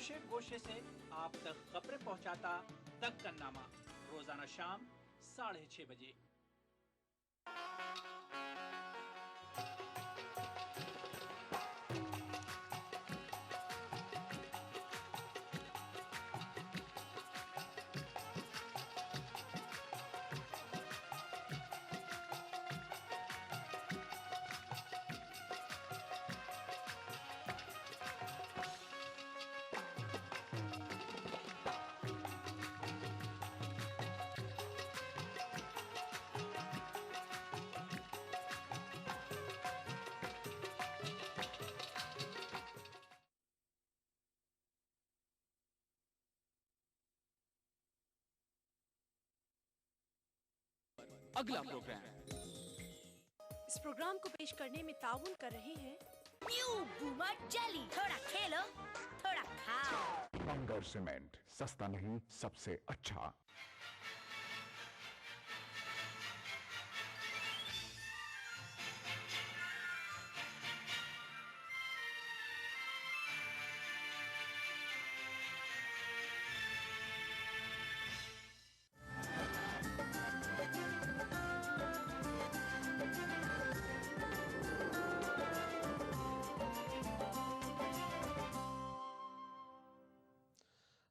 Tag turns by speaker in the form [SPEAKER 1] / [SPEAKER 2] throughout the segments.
[SPEAKER 1] गोशे गोशे से आप तक खबरें पहुंचाता दक्कननामा, रोजाना शाम 6:30 बजे।
[SPEAKER 2] अगला प्रोग्राम।
[SPEAKER 3] इस प्रोग्राम को पेश करने में ताउन कर रहे हैं
[SPEAKER 4] न्यू बूमर जेली। थोड़ा खेलो, थोड़ा खाओ।
[SPEAKER 5] बंगर सीमेंट, सस्ता नहीं सबसे अच्छा।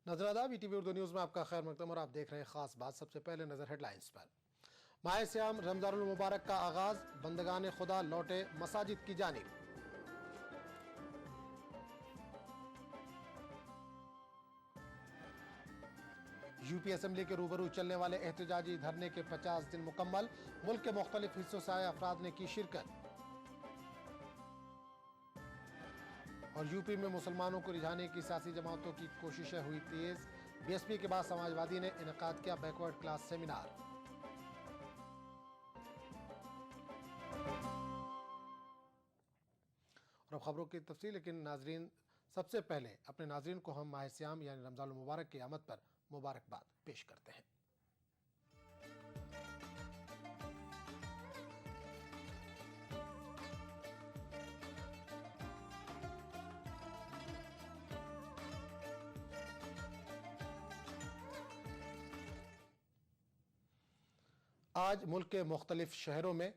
[SPEAKER 6] नजरादाब ईटीवी उर्दू न्यूज़ में आपका खैर मकदम और आप देख रहे हैं खास बात। सबसे पहले नजर हेडलाइंस पर। माह सियाम रमजानुल मुबारक का आगाज, बंदगान खुदा लौटे मसाजिद की जानिब। यूपी असेंबली के रूबरू चलने वाले एहतजाजी धरने के 50 दिन मुकम्मल, मुल्क के मुख्तलिफ हिस्सों से आए अफराद ने की शिरकत। और यूपी में मुसलमानों को रिझाने की सियासी जमातों की कोशिशें हुई तेज, बीएसपी के बाद समाजवादी ने इनेकाद किया बैकवर्ड क्लास सेमिनार। और अब खबरों की तफसील। लेकिन नाजरीन, सबसे पहले अपने नाजरीन को हम माह सियाम यानी रमजान मुबारक की आमद पर मुबारकबाद पेश करते हैं। आज मुल्क के मुख्तलिफ शहरों में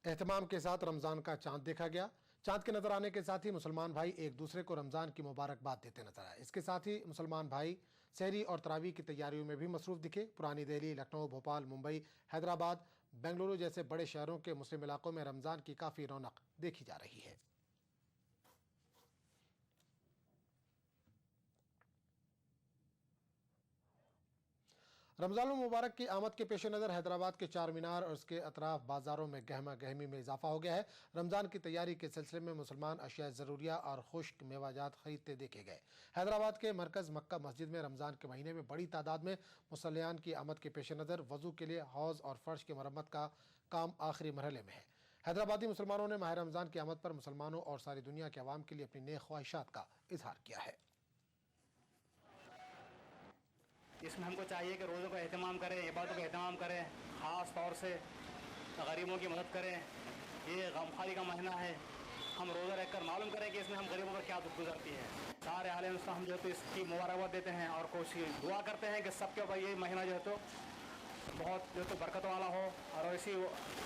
[SPEAKER 6] एहतमाम के साथ रमज़ान का चांद देखा गया। चांद के नजर आने के साथ ही मुसलमान भाई एक दूसरे को रमज़ान की मुबारकबाद देते नजर आए। इसके साथ ही मुसलमान भाई सहरी और तरावी की तैयारियों में भी मसरूफ दिखे। पुरानी दिल्ली, लखनऊ, भोपाल, मुंबई, हैदराबाद, बेंगलुरु जैसे बड़े शहरों के मुस्लिम इलाकों में रमज़ान की काफ़ी रौनक देखी जा रही है। रमज़ान मुबारक की आमद के पेश नज़र हैदराबाद के चार मीनार और उसके अतराफ बाज़ारों में गहमा गहमी में इजाफा हो गया है। रमज़ान की तैयारी के सिलसिले में मुसलमान अशिया ज़रूरिया और खुश्क मेवाजात खरीदते देखे गए। हैदराबाद के मरकज़ मक्का मस्जिद में रमज़ान के महीने में बड़ी तादाद में मुसल्लियान की आमद के पेश नज़र वज़ू के लिए हौज़ और फ़र्श की मरम्मत का काम आखिरी मरहले में है। हैदराबादी मुसलमानों ने माह रमज़ान की आमद पर मुसलमानों और सारी दुनिया के अवाम के लिए अपनी नेक ख्वाहिशात का इजहार किया है।
[SPEAKER 7] इसमें हमको चाहिए कि रोज़ों का एहतमाम करें, इबादतों का एहतमाम करें, ख़ास तौर से गरीबों की मदद करें। ये गमखारी का महीना है, हम रोज़ा रखकर मालूम करें कि इसमें हम गरीबों पर क्या दुख गुजरती है। सारे आले मुस्लिम हम जो है तो इसकी मुबारकबाद देते हैं और कोशिश दुआ करते हैं कि सबके ऊपर ये महीना जो है तो बहुत जो तो बरकत वाला हो और इसी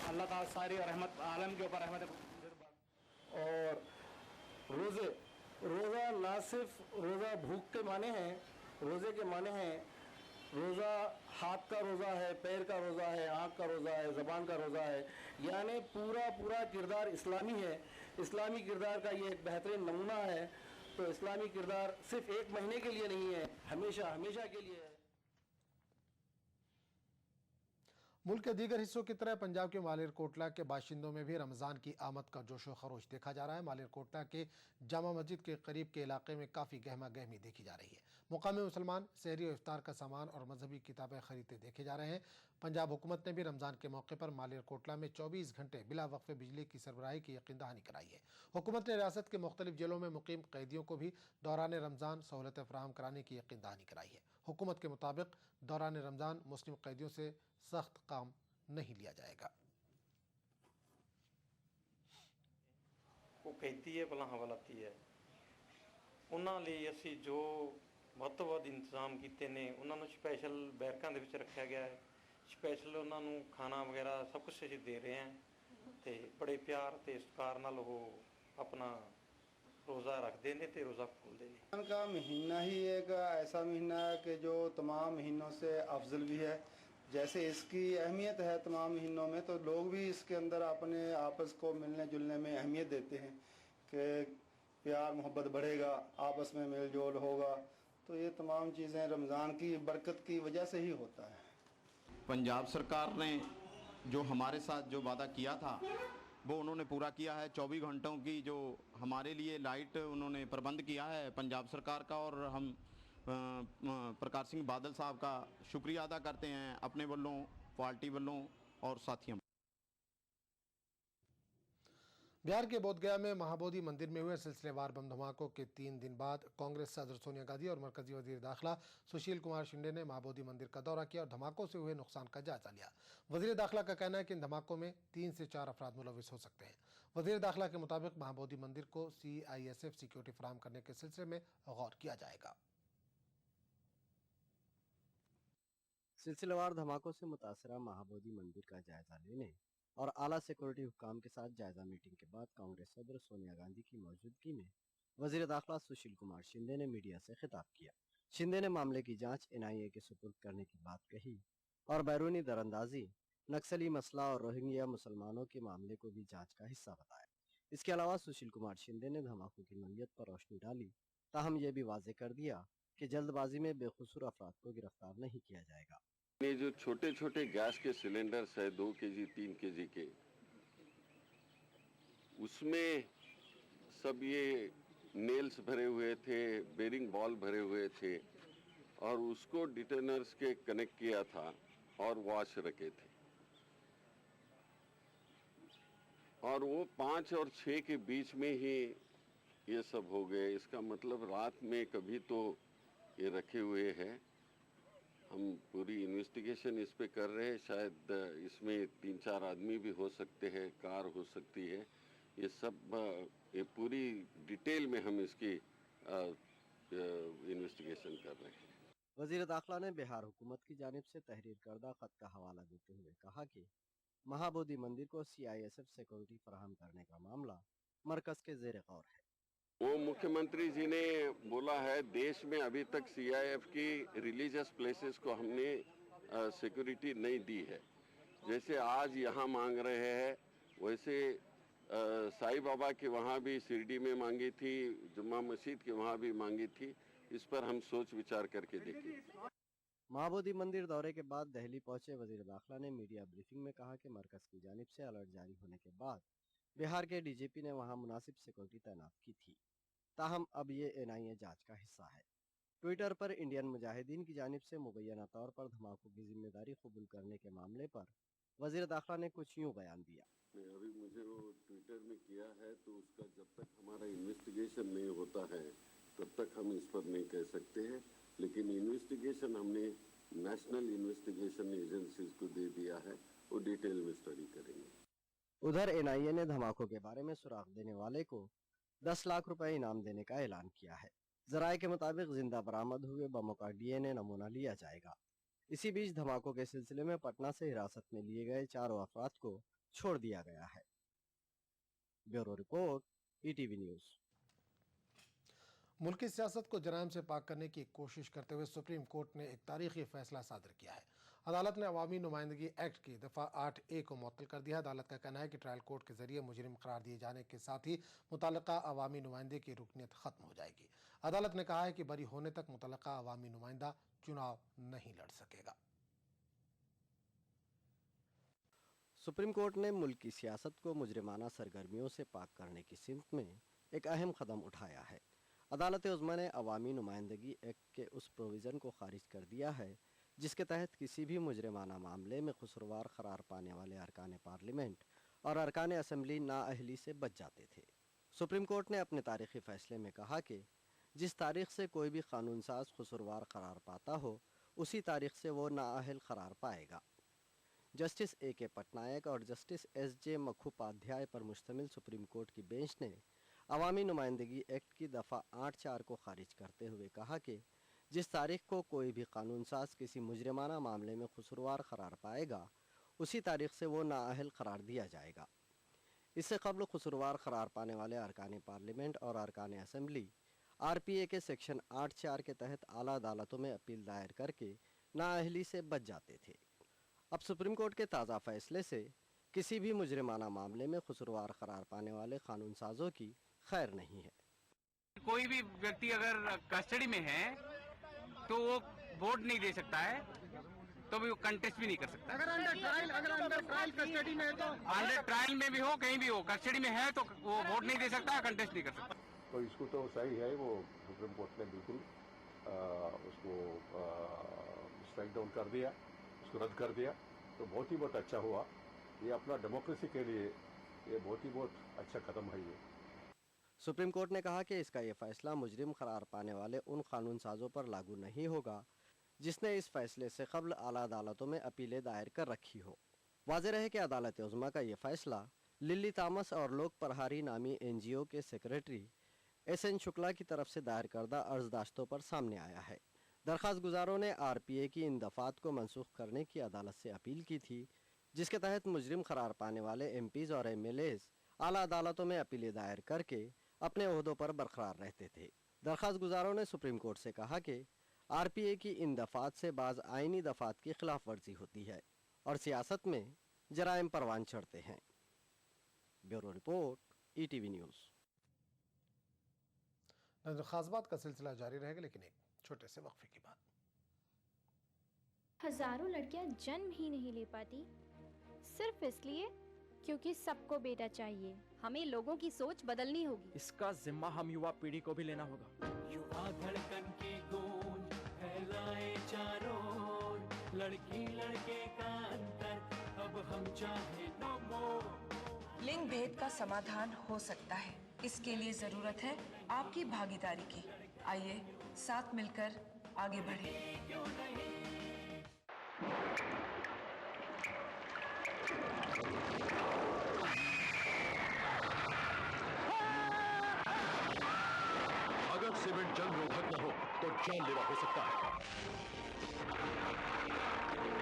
[SPEAKER 7] अल्लाह ताला सारी रहमत आलम के ऊपर रहमत।
[SPEAKER 8] और रोज़ा ना सिर्फ रोज़ा भूख के माने हैं, रोज़े के माने हैं रोज़ा हाथ का रोज़ा है, पैर का रोज़ा है, आँख का रोज़ा है, ज़बान का रोज़ा है, यानी पूरा किरदार इस्लामी है। इस्लामी किरदार का ये एक बेहतरीन नमूना है। तो इस्लामी किरदार सिर्फ एक महीने के लिए नहीं है, हमेशा हमेशा के लिए है।
[SPEAKER 6] मुल्क के दीगर हिस्सों की तरह पंजाब के मालेरकोटला के बाशिंदों में भी रमज़ान की आमद का जोशो खरोश देखा जा रहा है। मालेरकोटला के जामा मस्जिद के करीब के इलाके में काफ़ी गहमा गहमी देखी जा रही है। मुकामी मुसलमान सहरी और इफ्तार का सामान और मजहबी किताबें खरीदते देखे जा रहे हैं। पंजाब हुकूमत ने भी रमज़ान के मौके पर मालेरकोटला में 24 घंटे बिला वक्फे बिजली की सरबराही की यकीन दहानी कराई है। हुकूमत ने रियासत के मुख्तलिफ जेलों में मुकीम कैदियों को भी दौरान रमज़ान सहूलतें फराहम कराने की यकीन दहानी कराई है। हुकूमत के मुताबिक दौरान रमज़ान मुस्लिम कैदियों से सख्त काम नहीं लिया जाएगा।
[SPEAKER 9] वो कहती है भला हवालाती है ਉਹਨਾਂ ਲਈ ਅਸੀਂ ਜੋ ਵੱਧ ਤੋਂ ਵੱਧ ਇੰਤਜ਼ਾਮ ਕੀਤੇ ਨੇ, ਉਹਨਾਂ ਨੂੰ ਸਪੈਸ਼ਲ ਬੈਰਕਾਂ ਦੇ ਵਿੱਚ ਰੱਖਿਆ ਗਿਆ ਹੈ। ਸਪੈਸ਼ਲ ਉਹਨਾਂ ਨੂੰ ਖਾਣਾ ਵਗੈਰਾ ਸਭ ਕੁਝ ਅਸੀਂ ਦੇ ਰਹੇ ਹਾਂ ਤੇ ਬੜੇ ਪਿਆਰ ਤੇ ਸਤਿਕਾਰ ਨਾਲ ਉਹ ਆਪਣਾ रोज़ा रखते हैं तो रोज़ा खोलते हैं।
[SPEAKER 10] रमज़ान का महीना ही एक ऐसा महीना है कि जो तमाम महीनों से अफजल भी है। जैसे इसकी अहमियत है तमाम महीनों में, तो लोग भी इसके अंदर अपने आपस को मिलने जुलने में अहमियत देते हैं कि प्यार मोहब्बत बढ़ेगा, आपस में मेल जोल होगा। तो ये तमाम चीज़ें रमज़ान की बरकत की वजह से ही होता है।
[SPEAKER 11] पंजाब सरकार ने जो हमारे साथ जो वादा किया था वो उन्होंने पूरा किया है। 24 घंटों की जो हमारे लिए लाइट उन्होंने प्रबंध किया है पंजाब सरकार का, और हम प्रकाश सिंह बादल साहब का शुक्रिया अदा करते हैं अपने वल्लों, पार्टी वल्लों और साथियों।
[SPEAKER 6] बिहार के बोधगया में महाबोधि मंदिर में हुए सिलसिलेवार बम धमाकों के 3 दिन बाद कांग्रेस सदर सोनिया गांधी और मरकजी वजीर दाखिला सुशील कुमार शिंदे ने महाबोधि मंदिर का दौरा किया और धमाकों से हुए नुकसान का जायजा लिया। वजीर दाखिला का कहना है कि इन धमाकों में 3 से 4 अफराद मुलविस हो सकते हैं। वजीर दाखिला के मुताबिक महाबोधि मंदिर को CISF सिक्योरिटी फराहम करने के सिलसिले में गौर किया जाएगा।
[SPEAKER 12] सिलसिलेवार धमाकों से मुतासरा महाबोधि मंदिर का जायजा लेने और आला सिक्योरिटी हुक्काम के साथ जायजा मीटिंग के बाद कांग्रेस सदर सोनिया गांधी की मौजूदगी में वजीर दाखिला सुशील कुमार शिंदे ने मीडिया से खिताब किया। शिंदे ने मामले की जांच NIA के सुपुर्द करने की बात कही और बैरूनी दरअंदाजी, नक्सली मसला और रोहिंग्या मुसलमानों के मामले को भी जांच का हिस्सा बताया। इसके अलावा सुशील कुमार शिंदे ने धमाकों की नोयत पर रोशनी डाली, ताहम यह भी वाजे कर दिया कि जल्दबाजी में बेकसूर अफराद को गिरफ्तार नहीं किया जाएगा।
[SPEAKER 13] ये जो छोटे छोटे गैस के सिलेंडर्स है 2 kg 3 kg के, उसमें सब ये नेल्स भरे हुए थे, बेरिंग बॉल भरे हुए थे और उसको डिटेनर्स के कनेक्ट किया था और वॉश रखे थे और वो 5 और 6 के बीच में ही ये सब हो गए। इसका मतलब रात में कभी तो ये रखे हुए हैं। हम पूरी इन्वेस्टिगेशन इस पे कर रहे हैं। शायद इसमें 3-4 आदमी भी हो सकते हैं, कार हो सकती है। ये सब ये पूरी डिटेल में हम इसकी इन्वेस्टिगेशन कर रहे हैं।
[SPEAKER 12] वजीर दाखिला ने बिहार हुकूमत की जानिब से तहरीर करदा खत का हवाला देते हुए कहा कि महाबोधि मंदिर को CISF सिक्योरिटी फराहम करने का मामला मरकज के ज़ेर गौर है।
[SPEAKER 13] वो मुख्यमंत्री जी ने बोला है देश में अभी तक CIF की रिलीजियस प्लेसेस को हमने सिक्योरिटी नहीं दी है। जैसे आज यहाँ मांग रहे हैं वैसे साईं बाबा के वहाँ भी शिरडी में मांगी थी, जुम्मा मस्जिद के वहाँ भी मांगी थी। इस पर हम सोच विचार करके देखेंगे।
[SPEAKER 12] महाबोधि मंदिर दौरे के बाद दिल्ली पहुंचे वजीर दाखिला ने मीडिया ब्रीफिंग में कहा कि मरकज की जानिब से अलर्ट जारी होने के बाद बिहार के DGP ने वहां मुनासिब सिक्योरिटी तैनात की थी, ताहम अब ये NIA जांच का हिस्सा है। ट्विटर पर इंडियन मुजाहिदीन की जानिब से मुबैना तौर पर धमाकों की जिम्मेदारी कबूल करने के मामले पर वजीर दाखिला ने कुछ यूँ बयान दिया।
[SPEAKER 13] अभी मुझे वो ट्विटर में किया है तो उसका जब तक हमारा इन्वेस्टिगेशन नहीं होता है तब तक हम इस पर नहीं कह सकते हैं, लेकिन इन्वेस्टिगेशन हमने नेशनल इन्वेस्टिगेशन एजेंसीज को दे दिया है, वो डिटेल में स्टडी करेंगे।
[SPEAKER 12] उधर NIA ने धमाकों के बारे में सुराग देने वाले को 10 लाख रुपए इनाम देने का ऐलान किया है। जराये के मुताबिक जिंदा बरामद हुए बमों का DNA नमूना लिया जाएगा। इसी बीच धमाकों के सिलसिले में पटना से हिरासत में लिए गए 4 अफराद को छोड़ दिया गया है। Bureau report, ETV news.
[SPEAKER 6] मुल्की सियासत को जराइम से पाक करने की कोशिश करते हुए सुप्रीम कोर्ट ने एक तारीखी फैसला सादर किया है। अदालत ने अवामी नुमाइंदगी एक्ट की दफ़ा 8A को मुअत्तल कर दिया। अदालत का कहना है कि ट्रायल कोर्ट के जरिए मुजरिम करार दिए जाने के साथ ही मुतल्लका अवामी नुमाइंदे की रुकनीत ख़त्म हो जाएगी। अदालत ने कहा है कि बरी होने तक मुतल्लका अवामी नुमाइंदा चुनाव नहीं लड़ सकेगा।
[SPEAKER 12] सुप्रीम कोर्ट ने मुल्क की सियासत को मुजरिमाना सरगर्मियों से पाक करने की सिमत में एक अहम कदम उठाया है। अदालत उज़्मा ने अवामी नुमाइंदगी एक्ट के उस प्रोविज़न को खारिज कर दिया है जिसके तहत किसी भी मुजरिमाना मामले में कसूरवार करार पाने वाले अरकान पार्लियामेंट और अरकान असम्बली नाअहली से बच जाते थे। सुप्रीम कोर्ट ने अपने तारीखी फैसले में कहा कि जिस तारीख से कोई भी कानून साज कसूरवार करार पाता हो उसी तारीख से वो नाअहल करार पाएगा। जस्टिस AK पटनायक और जस्टिस SJ मखोपाध्याय पर मुश्तमिल सुप्रीम कोर्ट की बेंच ने अवामी नुमाइंदगी एक्ट की दफ़ा 8(4) को खारिज करते हुए कहा कि जिस तारीख को कोई भी कानून साज किसी मुजरिमाना मामले में कसूरवार करार पाएगा उसी तारीख से वो नाअहल करार दिया जाएगा। इससे कबल कसूरवार करार पाने वाले अरकान पार्लियामेंट और अरकान असम्बली RPA के सेक्शन 8(4) के तहत आला अदालतों में अपील दायर करके नाअहली से बच जाते थे। अब सुप्रीम कोर्ट के ताज़ा फैसले से किसी भी मुजरिमाना मामले में कसूरवार करार पाने वाले कानून साजों की खैर नहीं है।
[SPEAKER 14] कोई भी व्यक्ति अगर कस्टडी में है तो वो वोट नहीं दे सकता है, तो भी वो कंटेस्ट भी नहीं कर सकता।
[SPEAKER 8] अगर अंडर ट्रायल कस्टडी में है तो
[SPEAKER 14] अंडर ट्रायल में भी हो, कहीं भी हो, कस्टडी में है तो वो वोट नहीं दे सकता, कंटेस्ट नहीं कर सकता।
[SPEAKER 15] तो इसको तो सही है, वो सुप्रीम कोर्ट ने बिल्कुल उसको स्ट्राइक डाउन कर दिया, उसको रद्द कर दिया, तो बहुत अच्छा हुआ। ये अपना डेमोक्रेसी के लिए ये बहुत अच्छा कदम है। ये
[SPEAKER 12] सुप्रीम कोर्ट ने कहा कि इसका ये फैसला मुजरिम करार पाने वाले उन कानून साजों पर लागू नहीं होगा जिसने इस फैसले से कबल आला अदालतों में अपीलें दायर कर रखी हो। वाज़ेह रहे कि अदालत उज़्मा का ये फैसला लिली तामस और लोक प्रहारी नामी NGO के सेक्रेटरी SN शुक्ला की तरफ से दायर करदा अर्जदाश्तों पर सामने आया है। दरख्वास्त गुजारों ने RPA की इन दफ़ात को मनसूख करने की अदालत से अपील की थी, जिसके तहत मुजरिम करार पाने वाले MPs और MLAs आला अदालतों में अपीलें दायर करके अपने ओहदों पर बरकरार रहते थे। दरख्वास्त गुजारों ने सुप्रीम कोर्ट से कहा कि RPA की इन दफ़ात से बाज़ आइनी दफ़ात की खिलाफ वर्जी होती है और सियासत में जराइम परवान चढ़ते हैं। Bureau report, ETV news.
[SPEAKER 6] खास बात का सिलसिला जारी रहेगा, लेकिन एक छोटे से वक्फे की बात।
[SPEAKER 16] हजारों लड़कियां जन्म ही नहीं ले पाती सिर्फ इसलिए क्योंकि सबको बेटा चाहिए।
[SPEAKER 17] हमें लोगों की सोच बदलनी होगी।
[SPEAKER 2] इसका जिम्मा हम युवा पीढ़ी को भी लेना होगा।
[SPEAKER 18] युवा धड़कन की गूंज फैलाए चारों ओर, लड़की लड़के का अंतर अब हम चाहे नो मोर।
[SPEAKER 19] लिंग भेद का समाधान हो सकता है, इसके लिए जरूरत है आपकी भागीदारी की। आइए साथ मिलकर आगे बढ़ें।
[SPEAKER 5] अगर सीमेंट जंग रोधक न हो तो जानलेवा हो सकता है।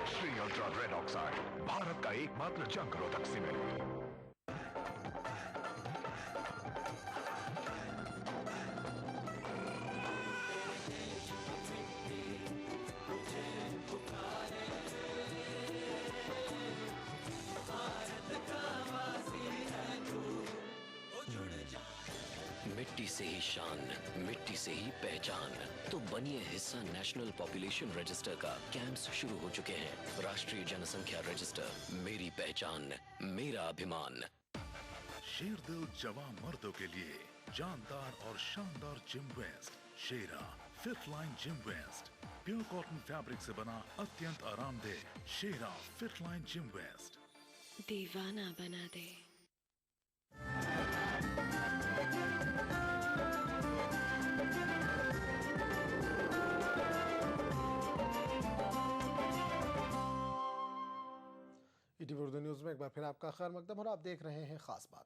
[SPEAKER 5] Shri ultra red oxide, Bharat का एकमात्र जंग रोधक सीमेंट।
[SPEAKER 20] मिट्टी से ही शान, मिट्टी से ही पहचान। तो बनिए हिस्सा नेशनल पॉपुलेशन रजिस्टर का। कैंप्स शुरू हो चुके हैं। राष्ट्रीय जनसंख्या रजिस्टर, मेरी पहचान, मेरा अभिमान।
[SPEAKER 21] शेरदिल जवान मर्दों के लिए जानदार और शानदार gym vest, Shera fit line gym vest, pure cotton fabric से बना अत्यंत आरामदेह Shera fit line gym vest.
[SPEAKER 22] दीवाना बना दे।
[SPEAKER 6] ETV उर्दू न्यूज़ में एक बार फिर आपका खैर मकदम और आप देख रहे हैं खास बात।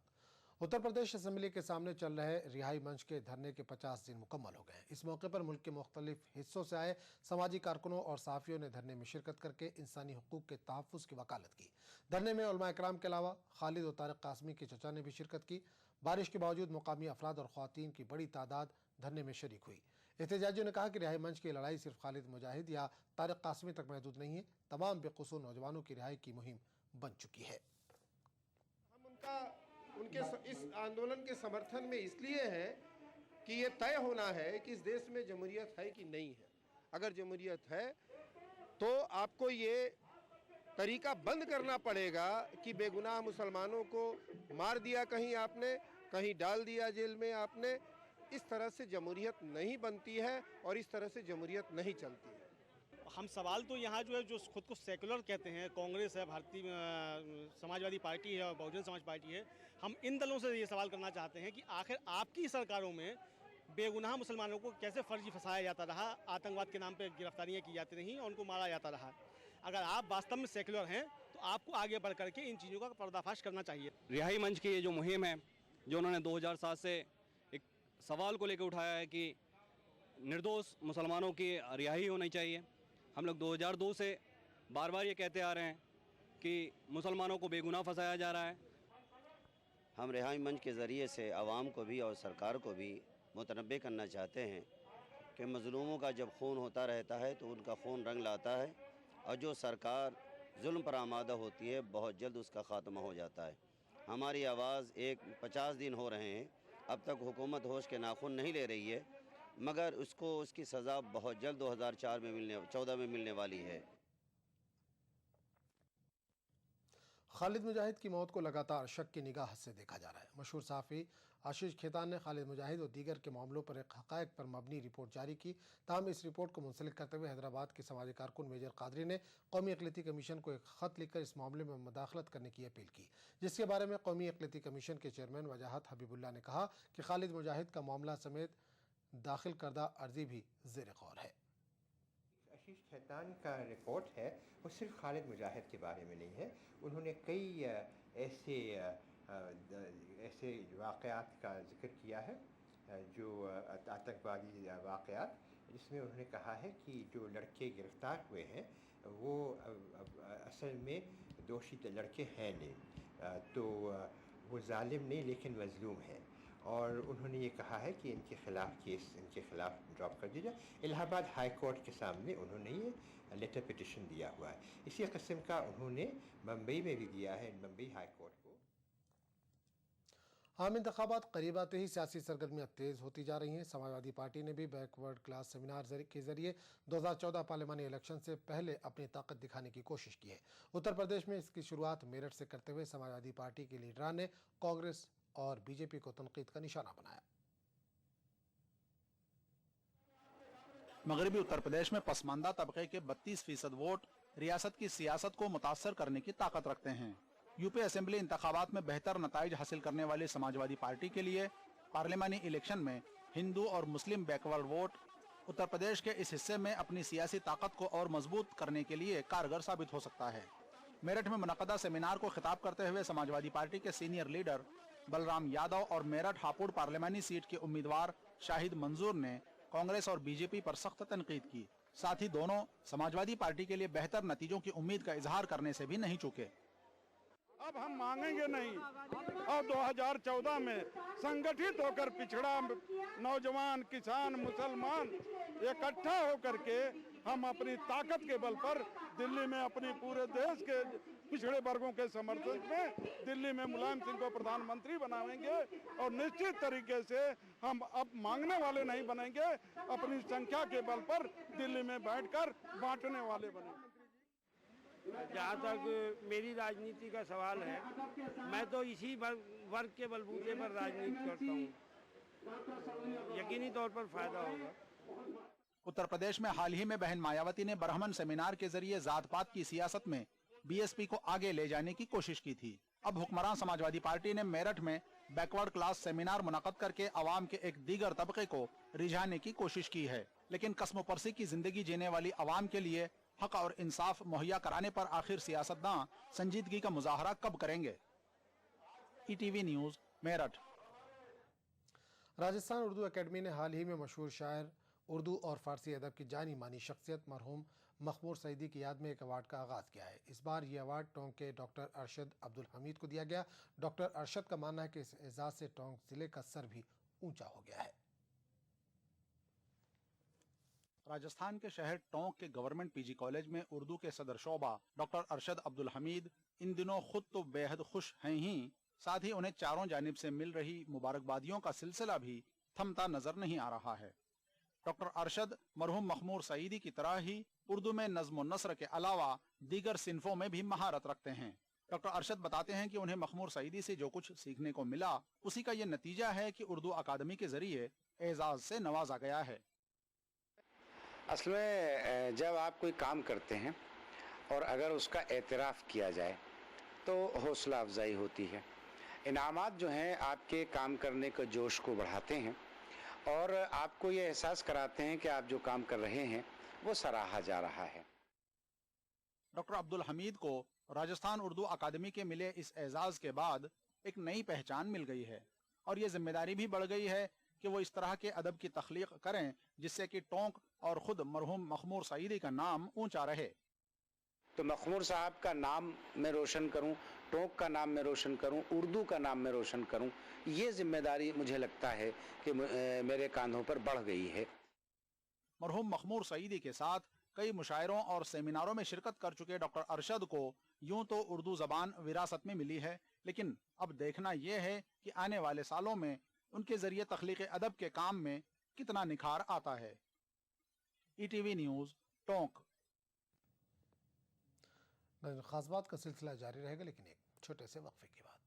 [SPEAKER 6] उत्तर प्रदेश असेंबली के सामने चल रहे रिहाई मंच के धरने के 50 दिन मुकम्मल हो गए हैं। इस मौके पर मुल्क के मुख्तलिफ हिस्सों से आए समाजी कारकुनों और सहाफ़ियों ने धरने में शिरकत करके इंसानी हुकूक के तहफ़्फ़ुज़ की वकालत की। धरने में उलमा इकराम के अलावा खालिद और तारिक कासमी के चचा ने भी शिरकत की। बारिश के बावजूद मुकामी अफराद और ख़वातीन की बड़ी तादाद धरने में शरीक हुई। एहतजाजियों ने कहा कि रिहाई मंच की लड़ाई सिर्फ खालिद मुजाहिद या तारिक कासमी तक महदूद नहीं है, तमाम बेकसूर नौजवानों की रिहाई की मुहिम बन चुकी है।
[SPEAKER 8] हम उनके इस आंदोलन के समर्थन में इसलिए है कि ये तय होना है कि इस देश में जमहूरियत है कि नहीं है। अगर जमहूरियत है तो आपको ये तरीका बंद करना पड़ेगा कि बेगुनाह मुसलमानों को मार दिया कहीं आपने, कहीं डाल दिया जेल में आपने। इस तरह से जमहूरियत नहीं बनती है और इस तरह से जमहूरियत नहीं चलती है।
[SPEAKER 7] हम सवाल तो यहाँ जो है, जो खुद को सेकुलर कहते हैं, कांग्रेस है, भारतीय समाजवादी पार्टी है और बहुजन समाज पार्टी है, हम इन दलों से ये सवाल करना चाहते हैं कि आखिर आपकी सरकारों में बेगुनाह मुसलमानों को कैसे फर्जी फंसाया जाता रहा, आतंकवाद के नाम पे गिरफ्तारियाँ की जाती रहीं और उनको मारा जाता रहा। अगर आप वास्तव में सेकुलर हैं तो आपको आगे बढ़ करके इन चीज़ों का पर्दाफाश करना चाहिए।
[SPEAKER 23] रिहाई मंच की ये जो मुहिम है, जो उन्होंने 2007 से
[SPEAKER 1] सवाल को लेकर उठाया है कि निर्दोष मुसलमानों की रिहाई होनी चाहिए। हम लोग 2002 से बार बार ये कहते आ रहे हैं कि मुसलमानों को बेगुनाह फंसाया जा रहा है।
[SPEAKER 3] हम रिहाई मंच के ज़रिए से आवाम को भी और सरकार को भी मुतनब्बे करना चाहते हैं कि मज़लूमों का जब खून होता रहता है तो उनका खून रंग लाता है, और जो सरकार जुल्म पर आमादा होती है बहुत जल्द उसका ख़ात्मा हो जाता है। हमारी आवाज़ 50 दिन हो रहे हैं, अब तक हुकूमत होश के नाखून नहीं ले रही है, मगर उसकी सज़ा बहुत जल्द 2014 में मिलने वाली है।
[SPEAKER 6] खालिद मुजाहिद की मौत को लगातार शक की निगाह से देखा जा रहा है। मशहूर सहाफ़ी आशीष खेतान ने खालिद मुजाहिद और दीगर के मामलों पर एक हक़ाइक़ पर मबनी रिपोर्ट जारी की। ताहम इस रिपोर्ट को मुंसलिक करते हुए हैदराबाद के समाजी कारकुन मेजर कादरी ने कौमी अक़लियती कमीशन को एक ख़त लिखकर इस मामले में मुदाखलत करने की अपील की, जिसके बारे में कौमी अक़लियती कमीशन के चेयरमैन वजाहत हबीबुल्लाह ने कहा कि खालिद मुजाहिद का मामला समेत दाखिल करदा अर्जी भी ज़ेर गौर है।
[SPEAKER 23] आशीष खेतान का रिपोर्ट है वो सिर्फ खालिद मुजाहिद के बारे में नहीं है, उन्होंने कई ऐसे वाक़यात का जिक्र किया है जो आतंकवादी वाक़यात, जिसमें उन्होंने कहा है कि जो लड़के गिरफ़्तार हुए हैं वो असल में दोषी लड़के हैं नहीं, तो वो जालिम नहीं लेकिन मज़लूम हैं, और उन्होंने ये कहा है कि इनके ख़िलाफ़ केस इनके ख़िलाफ़ ड्रॉप कर दिया जाए। इलाहाबाद हाई कोर्ट के सामने उन्होंने ये लेटर पिटिशन दिया हुआ है। इसी किस्म का उन्होंने मुंबई में भी दिया है, मुंबई हाई कोर्ट को।
[SPEAKER 6] आम इंतखाबात करीब आते ही सियासी सरगर्मियाँ तेज़ होती जा रही हैं। समाजवादी पार्टी ने भी बैकवर्ड क्लास सेमिनार के जरिए 2014 पार्लिमानी इलेक्शन से पहले अपनी ताकत दिखाने की कोशिश की है। उत्तर प्रदेश में इसकी शुरुआत मेरठ से करते हुए समाजवादी पार्टी के लीडरान ने कांग्रेस और बीजेपी को तनकीद का निशाना बनाया।
[SPEAKER 24] मगरबी उत्तर प्रदेश में पसमानदा तबके के 32% वोट रियासत की सियासत को मुतासर करने की ताकत रखते हैं। यूपी असेंबली इंतखाबात में बेहतर नताइज हासिल करने वाली समाजवादी पार्टी के लिए पार्लिमानी इलेक्शन में हिंदू और मुस्लिम बैकवर्ड वोट उत्तर प्रदेश के इस हिस्से में अपनी सियासी ताकत को और मजबूत करने के लिए कारगर साबित हो सकता है। मेरठ में मुनक़दा सेमिनार को खिताब करते हुए समाजवादी पार्टी के सीनियर लीडर बलराम यादव और मेरठ हापुड़ पार्लिमानी सीट के उम्मीदवार शाहिद मंजूर ने कांग्रेस और बीजेपी पर सख्त तनकीद की। साथ ही दोनों समाजवादी पार्टी के लिए बेहतर नतीजों की उम्मीद का इजहार करने से भी नहीं चूके।
[SPEAKER 25] अब हम मांगेंगे नहीं, और 2014 में संगठित होकर पिछड़ा नौजवान, किसान, मुसलमान इकट्ठा होकर के हम अपनी ताकत के बल पर दिल्ली में अपनी पूरे देश के पिछड़े वर्गों के समर्थन में दिल्ली में मुलायम सिंह को प्रधानमंत्री बनाएंगे, और निश्चित तरीके से हम अब मांगने वाले नहीं बनेंगे, अपनी संख्या के बल पर दिल्ली में बैठकर बांटने वाले बनेंगे।
[SPEAKER 26] जहाँ तक मेरी राजनीति का सवाल है, मैं तो इसी वर्ग के बलबूते पर राजनीति करता हूँ, यकीनी तौर पर फायदा होगा।
[SPEAKER 24] उत्तर प्रदेश में हाल ही में बहन मायावती ने बरहमन सेमिनार के जरिए जात पात की सियासत में बीएसपी को आगे ले जाने की कोशिश की थी। अब हुक्मरान समाजवादी पार्टी ने मेरठ में बैकवर्ड क्लास सेमिनार मुनक़द करके अवाम के एक दीगर तबके को रिझाने की कोशिश की है, लेकिन कस्मोपरसी की जिंदगी जीने वाली अवाम के लिए हक और इंसाफ मुहैया कराने पर आखिर सियासतदान संजीदगी का मुजाहरा कब करेंगे। ETV news Meerut.
[SPEAKER 6] Rajasthan Urdu academy ने हाल ही में मशहूर शायर, उर्दू और फारसी अदब की जानी मानी शख्सियत मरहूम मखमूर सईदी की याद में एक अवार्ड का आगाज़ किया है। इस बार ये अवार्ड टोंक के डॉक्टर अरशद अब्दुल हमीद को दिया गया। डॉक्टर अरशद का मानना है कि इस एजाज़ से टोंक जिले का सर भी ऊंचा हो गया है।
[SPEAKER 24] राजस्थान के शहर टोंक के गवर्नमेंट पीजी कॉलेज में उर्दू के सदर शोबा डॉक्टर अरशद अब्दुल हमीद इन दिनों खुद तो बेहद खुश हैं ही, साथ ही उन्हें चारों जानिब से मिल रही मुबारकबादियों का सिलसिला भी थमता नजर नहीं आ रहा है। डॉक्टर अरशद मरहूम मखमूर सईदी की तरह ही उर्दू में नज़्म नस्र के अलावा दीगर सिन्फों में भी महारत रखते हैं। डॉक्टर अरशद बताते हैं कि उन्हें मखमूर सईदी से जो कुछ सीखने को मिला उसी का ये नतीजा है कि उर्दू अकादमी के जरिए एजाज से नवाजा गया है।
[SPEAKER 27] असल में जब आप कोई काम करते हैं और अगर उसका एतराफ़ किया जाए तो हौसला अफजाई होती है। इनामात जो हैं आपके काम करने के जोश को बढ़ाते हैं और आपको ये एहसास कराते हैं कि आप जो काम कर रहे हैं वो सराहा जा रहा है।
[SPEAKER 24] डॉक्टर अब्दुल हमीद को राजस्थान उर्दू अकादमी के मिले इस एजाज़ के बाद एक नई पहचान मिल गई है और ये जिम्मेदारी भी बढ़ गई है कि वो इस तरह के अदब की तख्लीक करें जिससे कि टोंक और खुद मरहूम मखमूर सईदी का नाम ऊंचा रहे।
[SPEAKER 27] तो मखमूर साहब का नाम मैं रोशन करूं, टोंक का नाम मैं रोशन करूं, उर्दू का नाम मैं रोशन करूं, ये जिम्मेदारी मुझे लगता है कि मेरे कांधों पर बढ़ गई है।
[SPEAKER 24] मरहूम मखमूर सईदी के साथ कई मुशायरों और सेमिनारों में शिरकत कर चुके डॉक्टर अरशद को यूं तो उर्दू जबान विरासत में मिली है, लेकिन अब देखना यह है कि आने वाले सालों में उनके जरिए तख्लीक अदब के काम में कितना निखार आता है। ETV news, Tonk.
[SPEAKER 6] खास बात का सिलसिला जारी रहेगा, लेकिन एक छोटे से वक्फे के बाद।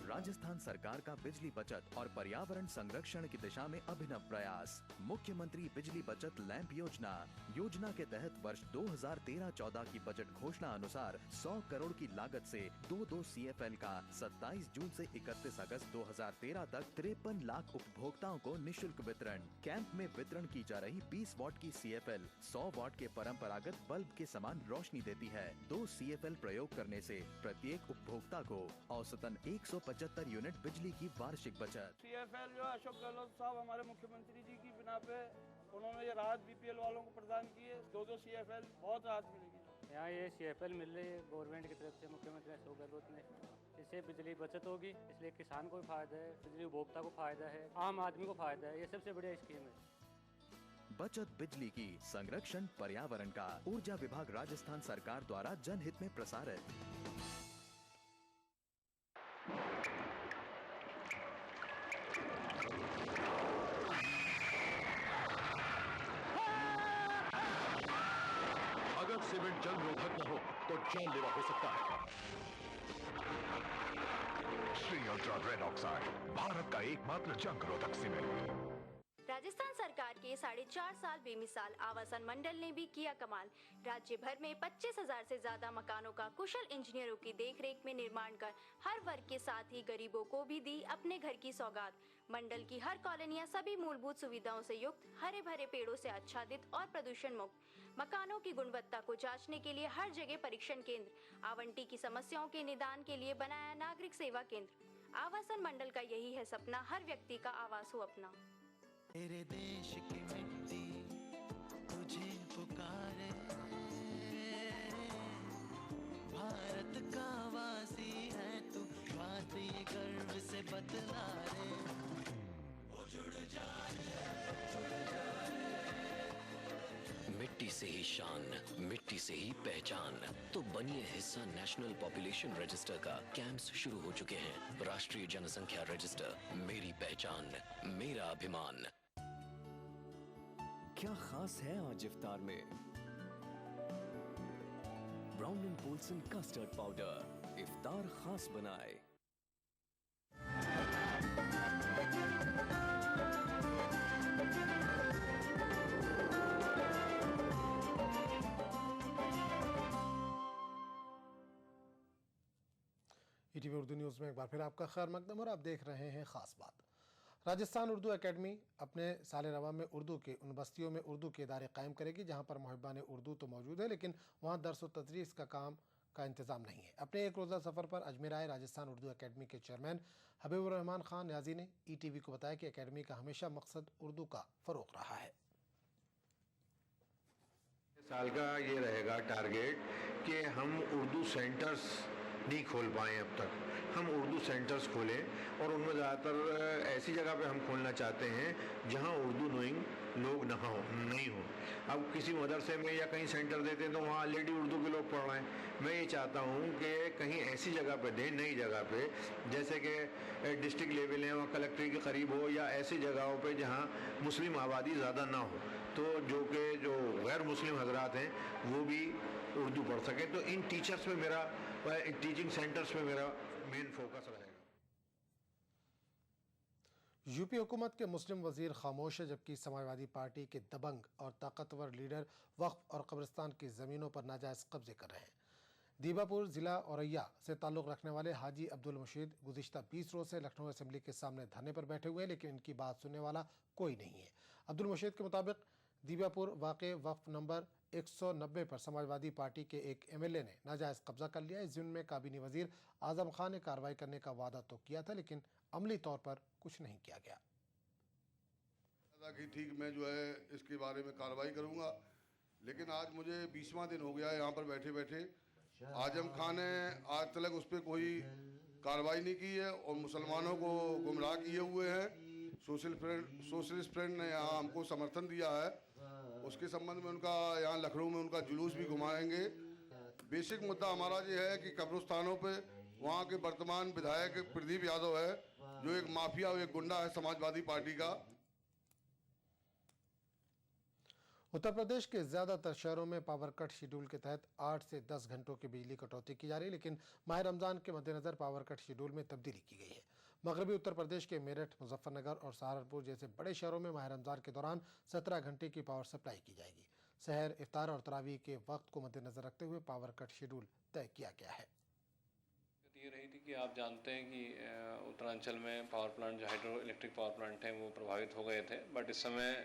[SPEAKER 4] राजस्थान सरकार का बिजली बचत और पर्यावरण संरक्षण की दिशा में अभिनव प्रयास। मुख्यमंत्री बिजली बचत लैंप योजना के तहत वर्ष 2013-14 की बजट घोषणा अनुसार 100 करोड़ की लागत से 2 CFL का 27 जून से 31 अगस्त 2013 तक 53 लाख उपभोक्ताओं को निशुल्क वितरण। कैंप में वितरण की जा रही 20 वॉट की CFL 100 वॉट के परंपरागत बल्ब के समान रोशनी देती है। 2 CFL प्रयोग करने से प्रत्येक उपभोक्ता को औसतन 175 यूनिट बिजली की वार्षिक बचत।
[SPEAKER 26] CFL जो अशोक गहलोत साहब हमारे मुख्यमंत्री जी की बिना पे उन्होंने ये राहत BPL वालों को प्रदान की है। 2 CFL बहुत राहत मिलेगी।
[SPEAKER 9] यहाँ ये CFL मिल रही है गवर्नमेंट की तरफ से, मुख्यमंत्री अशोक गहलोत ने। इससे बिजली बचत होगी, इसलिए किसान को भी फायदा है, बिजली उपभोक्ता को फायदा है, आम आदमी को फायदा है। ये सबसे बढ़िया स्कीम है।
[SPEAKER 4] बचत बिजली की, संरक्षण पर्यावरण का। ऊर्जा विभाग राजस्थान सरकार द्वारा जनहित में प्रसारित।
[SPEAKER 5] अगर सीमेंट जंग रोधक न हो तो जानलेवा हो सकता है। Shri ultra red oxide, Bharat का एकमात्र जंग रोधक सीमेंट।
[SPEAKER 10] राजस्थान सरकार के 4.5 साल बेमिसाल आवासन मंडल ने भी किया कमाल। राज्य भर में 25,000 से ज्यादा मकानों का कुशल इंजीनियरों की देखरेख में निर्माण कर हर वर्ग के साथ ही गरीबों को भी दी अपने घर की सौगात। मंडल की हर कॉलोनियां सभी मूलभूत सुविधाओं से युक्त, हरे भरे पेड़ों से आच्छादित और प्रदूषण मुक्त। मकानों की गुणवत्ता को जांचने के लिए हर जगह परीक्षण केंद्र, आवंटी की समस्याओं के निदान के लिए बनाया नागरिक सेवा केंद्र। आवासन मंडल का यही है सपना, हर व्यक्ति का आवास हो अपना।
[SPEAKER 18] तेरे देश की मिट्टी तुझे पुकारे, भारत का वासी है तू, बात ये गर्व से बतला रे। जुड़ जा
[SPEAKER 20] मिट्टी से ही शान, मिट्टी से ही पहचान, तो बनिए हिस्सा नेशनल पॉपुलेशन रजिस्टर का। कैंप्स शुरू हो चुके हैं। राष्ट्रीय जनसंख्या रजिस्टर, मेरी पहचान, मेरा अभिमान।
[SPEAKER 11] क्या खास है आज इफ्तार में? Brown and Polson custard powder इफ्तार खास बनाए।
[SPEAKER 6] ETV उर्दू न्यूज़ में एक बार फिर आपका खैर मकदम और आप देख रहे हैं खास बात। राजस्थान उर्दू एकेडमी अपने साल रवा में उर्दू के उन बस्तियों में उर्दू के इदारे कायम करेगी जहां पर मुहिब्बान उर्दू तो मौजूद है, लेकिन वहां दर्स व तदरीस का काम का इंतज़ाम नहीं है। अपने एक रोज़ा सफ़र पर अजमेर आए राजस्थान उर्दू एकेडमी के चेयरमैन हबीबुर रहमान खान न्याजी ने ETV को बताया कि एकेडमी का हमेशा मकसद उर्दू का फ़रोग़ रहा है।
[SPEAKER 13] साल का ये रहेगा टारगेट कि हम उर्दू सेंटर्स नहीं खोल पाए अब तक। हम उर्दू सेंटर्स खोलें और उनमें ज़्यादातर ऐसी जगह पे हम खोलना चाहते हैं जहां उर्दू नोइंग लोग नहीं हो। अब किसी मदरसे में या कहीं सेंटर देते हैं तो वहाँ ऑलरेडी उर्दू के लोग पढ़ रहे हैं। मैं ये चाहता हूँ कि कहीं ऐसी जगह पे दें, नई जगह पे, जैसे कि डिस्ट्रिक्ट लेवल है वहाँ कलेक्ट्रेट के करीब हो, या ऐसी जगहों पे जहाँ मुस्लिम आबादी ज़्यादा ना हो, तो जो गैर मुस्लिम हजरात हैं वो भी उर्दू पढ़ सकें। तो इन टीचर्स में मेरा, टीचिंग सेंटर्स में मेरा मेन फोकस रहेगा।
[SPEAKER 6] यूपी हुकूमत के मुस्लिम वजीर खामोश है, जबकि समाजवादी पार्टी के दबंग और ताकतवर लीडर वक्फ और कब्रिस्तान की ज़मीनों पर नाजायज़ कब्जे कर रहे हैं। दीबापुर ज़िला औरैया से ताल्लुक़ रखने वाले हाजी अब्दुल मुशीद गुज़िश्ता 20 रोज़ से लखनऊ असेंबली के सामने धरने पर बैठे हुए हैं, लेकिन इनकी बात सुनने वाला कोई नहीं है। अब्दुल मुशीद के मुताबिक दीबापुर वाक़े वक्फ नंबर 190 पर समाजवादी पार्टी के एक एमएलए ने नाजायज कब्जा कर लिया। इस जुर्म में काबीनी वजीर आजम खान ने कार्रवाई करने का वादा तो किया था, लेकिन अमली तौर पर कुछ नहीं किया गया।
[SPEAKER 2] कि ठीक मैं जो है इसके बारे में कार्रवाई करूंगा, लेकिन आज मुझे 20वां दिन हो गया है यहाँ पर बैठे बैठे। आजम खान ने आज तक उस पर कोई कार्रवाई नहीं की है और मुसलमानों को गुमराह किए हुए हैं। सोशलिस्ट फ्रंट ने यहाँ हमको समर्थन दिया है, उसके संबंध में उनका यहाँ लखनऊ में उनका जुलूस भी घुमाएंगे। बेसिक मुद्दा हमारा ये है कि कब्रिस्तानों पे वहाँ के वर्तमान विधायक प्रदीप यादव है, जो एक माफिया और एक गुंडा है समाजवादी पार्टी का।
[SPEAKER 6] उत्तर प्रदेश के ज़्यादातर शहरों में पावर कट शेड्यूल के तहत 8 से 10 घंटों की बिजली कटौती की जा रही है, लेकिन माह रमज़ान के मद्देनज़र पावर कट शेड्यूल में तब्दीली की गई है। मगरबी उत्तर प्रदेश के मेरठ, मुजफ्फरनगर और सहारनपुर जैसे बड़े शहरों में माह रमज़ान के दौरान 17 घंटे की पावर सप्लाई की जाएगी। सहर, इफ्तार और तरावीह के वक्त को मद्देनज़र रखते हुए पावर कट शेड्यूल तय किया गया है।
[SPEAKER 12] ये रही थी कि आप जानते हैं कि उत्तरांचल में पावर प्लांट जो हाइड्रो इलेक्ट्रिक पावर प्लांट हैं वो प्रभावित हो गए थे, बट इस समय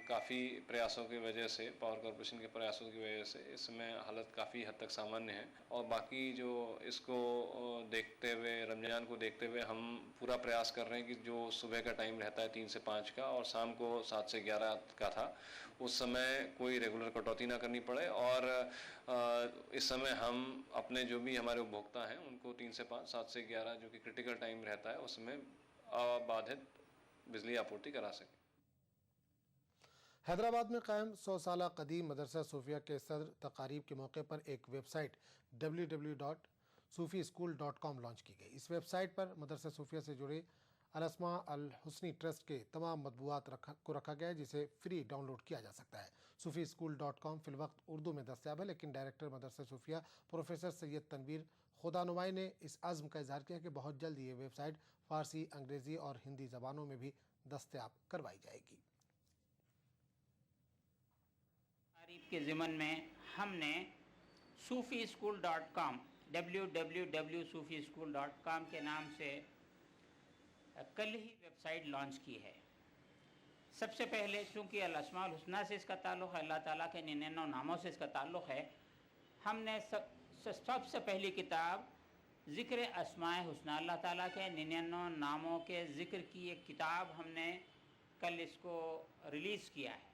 [SPEAKER 12] काफ़ी प्रयासों की वजह से, पावर कॉरपोरेशन के प्रयासों की वजह से इस समय हालत काफ़ी हद तक सामान्य है। और बाकी जो इसको देखते हुए, रमज़ान को देखते हुए हम पूरा प्रयास कर रहे हैं कि जो सुबह का टाइम रहता है 3 से 5 का और शाम को 7 से 11 का था, उस समय कोई रेगुलर कटौती ना करनी पड़े। और इस समय हम अपने जो भी हमारे उपभोक्ता हैं उनको 3 से 5, 7 से 11 जो कि क्रिटिकल टाइम रहता है उसमें अबाधित बिजली आपूर्ति करा सकें।
[SPEAKER 6] हैदराबाद में कायम 100 साल कदीम मदरसा सूफिया के सदर तकारीब के मौके पर एक वेबसाइट www.sufischool.com लॉन्च की गई। इस वेबसाइट पर मदरसा सूफिया से जुड़े अल-अस्मा अल-हुस्नी ट्रस्ट के तमाम मतबूआत को रखा गया है, जिसे फ्री डाउनलोड किया जा सकता है। sufischool.com फिलवक्त उर्दू में दस्तयाब है, लेकिन डायरेक्टर मदरसा सूफिया प्रोफेसर सैयद तनवीर खुदानुमाई ने इस आज़म का इजहार किया कि बहुत जल्द ये वेबसाइट फ़ारसी, अंग्रेज़ी और हिंदी ज़बानों में भी दस्तयाब करवाई जाएगी।
[SPEAKER 14] के ज़िमन में हमने sufischool.com www.sufischool.com के नाम से कल ही वेबसाइट लॉन्च की है। सबसे पहले चूँकि अल-अस्मा अल-हुस्ना से इसका ताल्लुक़ है, अल्लाह ताला के 99 नामों से इसका ताल्लुक़ है, हमने सबसे पहली किताब ज़िक्र अस्माए हुस्ना, अल्लाह ताला के 99 नामों के ज़िक्र की एक किताब हमने कल इसको रिलीज़ किया है।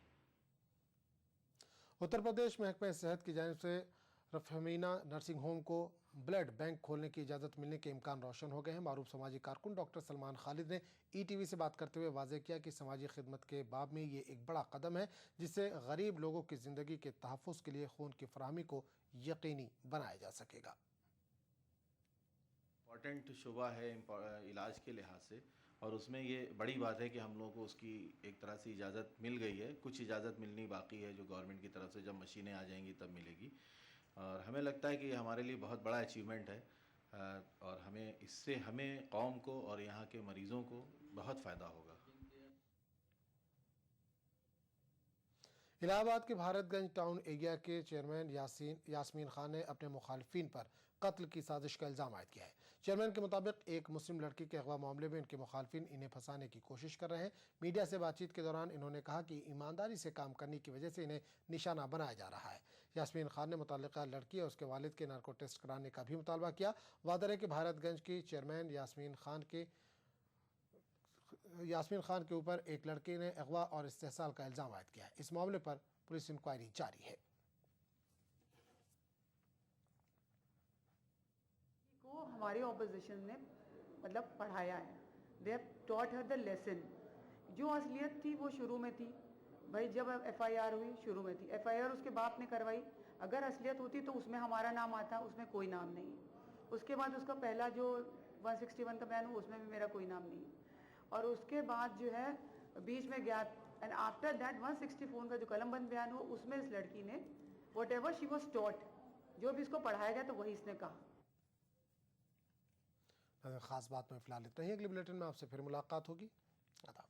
[SPEAKER 6] उत्तर प्रदेश महकमा सेहत की जानिब से रफ़हमीना नर्सिंग होम को ब्लड बैंक खोलने की इजाज़त मिलने के इम्कान रोशन हो गए हैं। मारूफ समाजी कारकुन डॉक्टर सलमान खालिद ने ETV से बात करते हुए वाज़ेह किया कि समाजी खिदमत के बाब में ये एक बड़ा कदम है, जिससे गरीब लोगों की ज़िंदगी के तहफ़्फ़ुज़ के लिए खून की फराहमी को यकीनी बनाया जा सकेगा।
[SPEAKER 15] इम्पॉर्टेंट शुबा है इलाज के लिहाज से, और उसमें ये बड़ी बात है कि हम लोगों को उसकी एक तरह से इजाज़त मिल गई है। कुछ इजाज़त मिलनी बाकी है जो गवर्नमेंट की तरफ से जब मशीनें आ जाएंगी तब मिलेगी, और हमें लगता है कि हमारे लिए बहुत बड़ा अचीवमेंट है, और इससे हमें कौम को और यहाँ के मरीज़ों को बहुत फ़ायदा होगा।
[SPEAKER 6] इलाहाबाद के भारतगंज टाउन एरिया के चेयरमैन यास्मीन खान ने अपने मुखालिफिन पर कत्ल की साजिश का इल्ज़ाम आयद किया है। चेयरमैन के मुताबिक एक मुस्लिम लड़की के अगवा मामले में इनके मुखालिफिन इन्हें फंसाने की कोशिश कर रहे हैं। मीडिया से बातचीत के दौरान इन्होंने कहा कि ईमानदारी से काम करने की वजह से इन्हें निशाना बनाया जा रहा है। यास्मीन खान ने मुतल्लिका लड़की और उसके वालिद के नार्को टेस्ट कराने का भी मुतालबा किया। वादा है कि भारतगंज की चेयरमैन यास्मीन खान के ऊपर एक लड़के ने अगवा और इस्तेहसाल का इल्ज़ाम आयद किया है। इस मामले पर पुलिस इंक्वायरी जारी है।
[SPEAKER 16] को हमारे ऑपोजिशन ने मतलब पढ़ाया है, they have taught her the lesson. जो असलियत थी वो शुरू में थी, भाई जब FIR हुई शुरू में थी, FIR उसके बाप ने करवाई, अगर असलियत होती तो उसमें हमारा नाम आता, उसमें कोई नाम नहीं। उसके बाद उसका पहला जो 161 का बयान हुआ उसमें भी मेरा कोई नाम नहीं, और उसके बाद जो है बीच में गया, एंड आफ्टर दैट 164 का जो कलमबंद बयान हुआ उसमें इस लड़की ने what ever she was taught, जो भी इसको पढ़ाया गया तो वही इसने कहा।
[SPEAKER 6] खास बात में फिलहाल इतना ही। अगले बुलेटिन में आपसे फिर मुलाकात होगी। आदाब।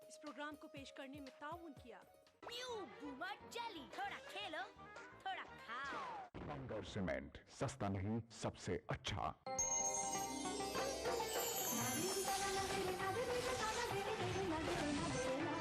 [SPEAKER 17] इस प्रोग्राम को पेश करने में ताउन किया न्यू बूमर जेली। थोड़ा खेलो थोड़ा खाओ।
[SPEAKER 5] बंगर सीमेंट, सस्ता नहीं सबसे अच्छा।